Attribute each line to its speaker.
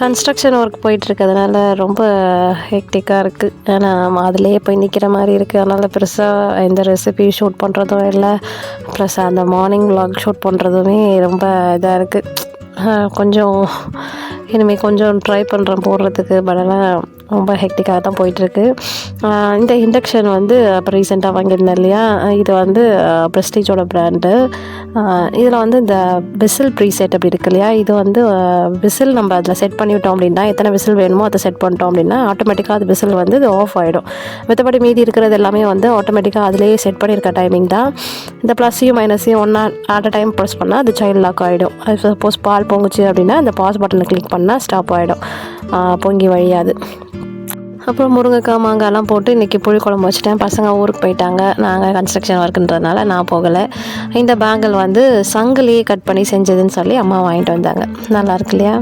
Speaker 1: Construction work போயிட்டுருக்கிறதுனால ரொம்ப ஹெக்டிக்காக இருக்குது. ஏன்னா அதிலேயே போய் நிற்கிற மாதிரி இருக்குது. அதனால் பெருசாக எந்த ரெசிபி ஷூட் பண்ணுறதும் இல்லை. ப்ளஸ் அந்த மார்னிங் விலாக் ஷூட் பண்ணுறதுமே ரொம்ப இதாக இருக்குது. கொஞ்சம் இனிமேல் கொஞ்சம் ட்ரை பண்ணுறேன் போடுறதுக்கு. பட் ஆனால் ரொம்ப ஹெக்டிக்காக தான் போயிட்டுருக்கு. இந்த இண்டக்ஷன் வந்து அப்போ ரீசெண்டாக வாங்கியிருந்தேன் இல்லையா, இது வந்து ப்ரெஸ்டீஜோட ப்ராண்டு. இதில் வந்து இந்த விசில் ப்ரீசெட் அப்படி இருக்கு இல்லையா, இது வந்து விசில் நம்ம அதில் செட் பண்ணிவிட்டோம் அப்படின்னா, எத்தனை விசில் வேணுமோ அதை செட் பண்ணிட்டோம் அப்படின்னா ஆட்டோமேட்டிக்காக அது விசில் வந்து இது ஆஃப் ஆகிடும். மற்றபடி மீதி இருக்கிறது எல்லாமே வந்து ஆட்டோமேட்டிக்காக அதிலேயே செட் பண்ணியிருக்க டைமிங் தான். இந்த ப்ளஸ்ஸையும் மைனஸையும் ஒன்றா அட் அ டைம் ப்ரெஸ் பண்ணால் அது சைல்ட் லாக் ஆகிடும். அது சப்போஸ் பால் பொங்குச்சு அப்படின்னா அந்த பாஸ் பட்டனை கிளிக் பண்ணால் ஸ்டாப் ஆகிடும், பொங்கி வழியாது. அப்புறம் முருங்கைக்காய் மாங்காய்லாம் போட்டு இன்றைக்கி புளி குழம்பு வச்சுட்டேன். பசங்க ஊருக்கு போயிட்டாங்க. நாங்கள் கன்ஸ்ட்ரக்ஷன் ஒர்க்குன்றதுனால நான் போகலை. இந்த பேங்கிள் வந்து சங்கிலியே கட் பண்ணி செஞ்சதுன்னு சொல்லி அம்மா வாங்கிட்டு வந்தாங்க. நல்லா இருக்கு இல்லையா?